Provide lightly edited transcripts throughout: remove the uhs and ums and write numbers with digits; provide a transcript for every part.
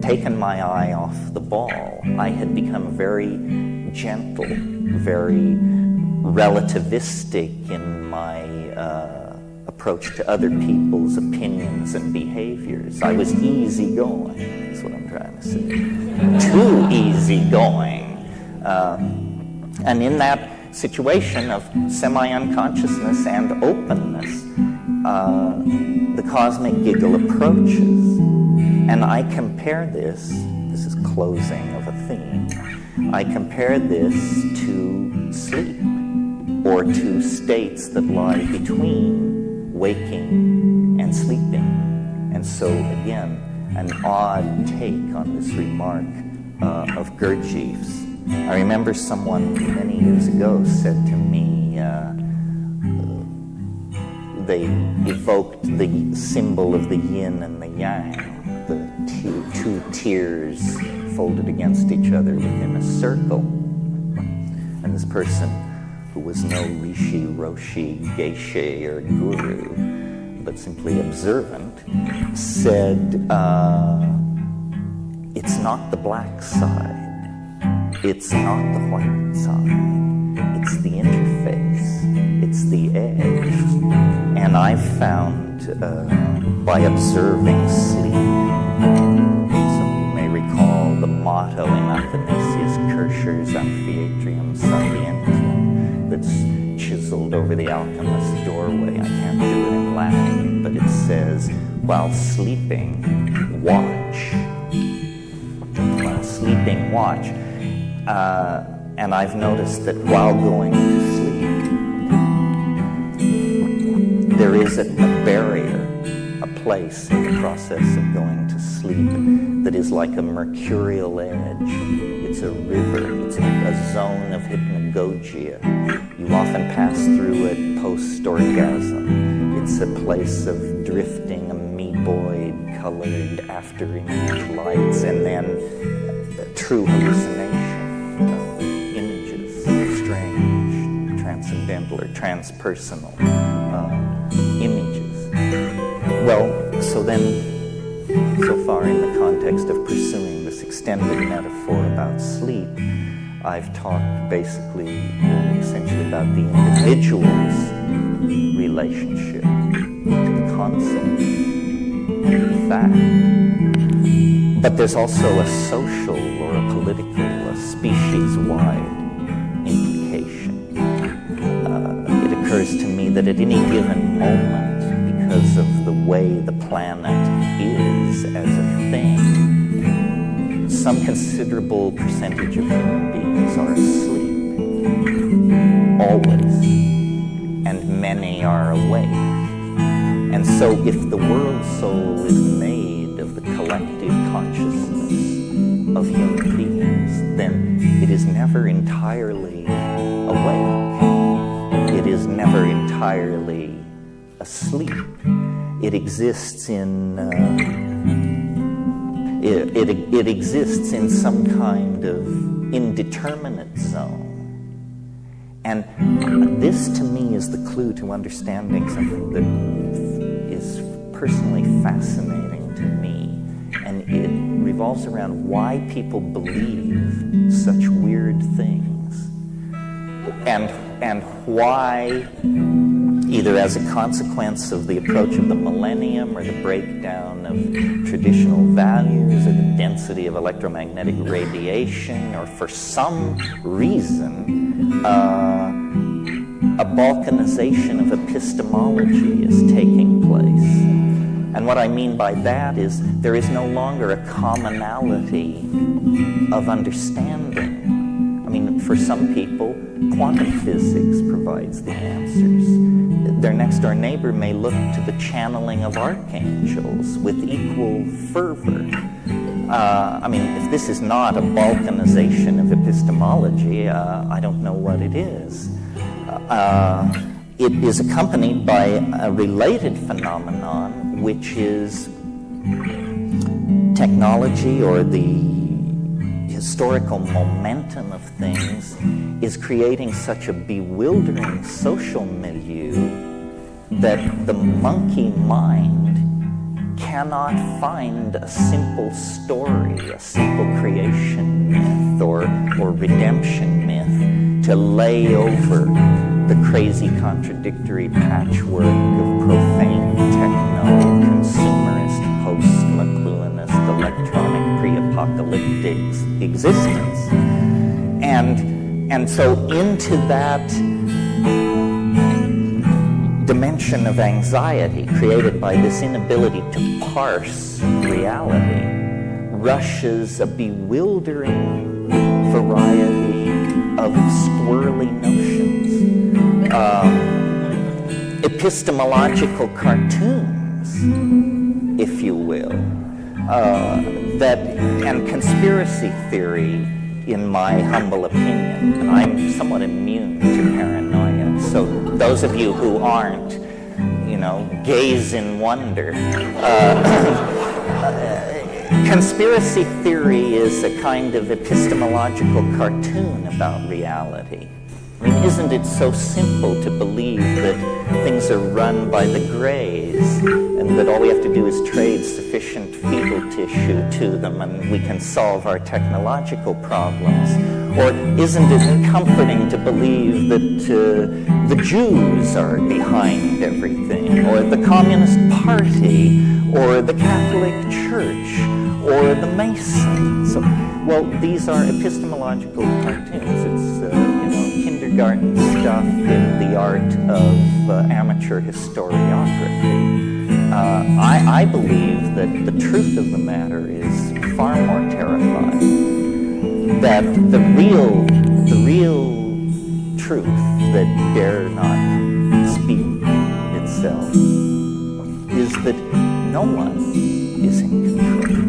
taken my eye off the ball. I had become very gentle, very relativistic in my approach to other people's opinions and behaviors. I was easygoing, is what I'm trying to say. Too easygoing. And in that situation of semi-unconsciousness and openness, the cosmic giggle approaches. And I compare this is closing of a theme, I compare this to sleep, or to states that lie between waking and sleeping. And so again, an odd take on this remark of Gurdjieff's. I remember someone many years ago said to me, they evoked the symbol of the yin and the yang, the two tears folded against each other within a circle. And this person, who was no rishi, roshi, geishe, or guru, but simply observant, said, it's not the black side, it's not the white side, it's the interface, it's the edge. And I found, by observing sleep, some of you may recall the motto in Athanasius Kircher's Amphiatrium Sapientium that's chiseled over the alchemist's doorway. I can't do it in Latin, but it says, while sleeping, watch. While sleeping, watch. And I've noticed that while going to sleep, there is a barrier, a place in the process of going to sleep that is like a mercurial edge. It's a river, it's a zone of hypnagogia. You often pass through it post-orgasm. It's a place of drifting amoeboid colored after-image lights, and then true hallucination of images, strange, transcendental, or transpersonal images. Well, so then, so far in the context of pursuing this extended metaphor about sleep, I've talked basically, essentially about the individual's relationship to the concept, the fact. But there's also a social or a political, a species-wide implication. It occurs to me that at any given moment, because of the way the planet is as a thing, some considerable percentage of human beings are asleep, always, and many are awake. And so if the world soul is made of the collective consciousness of human beings, then it is never entirely awake. It is never entirely asleep. It exists in it exists in some kind of indeterminate zone. And this to me is the clue to understanding something that is personally fascinating to me, and it revolves around why people believe such weird things, and why, either as a consequence of the approach of the millennium or the breakdown of traditional values or the density of electromagnetic radiation, or for some reason, a balkanization of epistemology is taking place. And what I mean by that is there is no longer a commonality of understanding. I mean, for some people, quantum physics provides the answers. Their next-door neighbor may look to the channeling of archangels with equal fervor. I mean, if this is not a balkanization of epistemology, I don't know what it is. It is accompanied by a related phenomenon, which is technology, or the historical momentum of things, is creating such a bewildering social milieu that the monkey mind cannot find a simple story, a simple creation myth or redemption myth to lay over the crazy contradictory patchwork of profane techno-consumerist, post-McLuhanist, electronic, pre-apocalyptic existence. And so into that dimension of anxiety created by this inability to parse reality rushes a bewildering variety of squirrely notions, epistemological cartoons, if you will, and conspiracy theory, in my humble opinion. I'm somewhat immune to paranoia, so those of you who aren't, gaze in wonder. Conspiracy theory is a kind of epistemological cartoon about reality. I mean, isn't it so simple to believe that things are run by the Greys and that all we have to do is trade sufficient fetal tissue to them and we can solve our technological problems? Or isn't it comforting to believe that the Jews are behind everything, or the Communist Party, or the Catholic Church, or the Masons? So, well, these are epistemological cartoons. It's kindergarten stuff in the art of amateur historiography. I believe that the truth of the matter is far more terrifying. That the real truth that dare not speak itself is that no one is in control.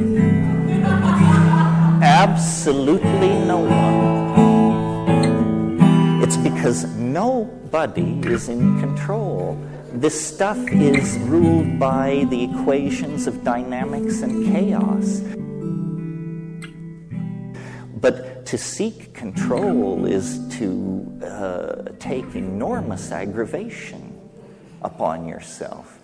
Absolutely no one. It's because nobody is in control. This stuff is ruled by the equations of dynamics and chaos. But to seek control is to take enormous aggravation upon yourself.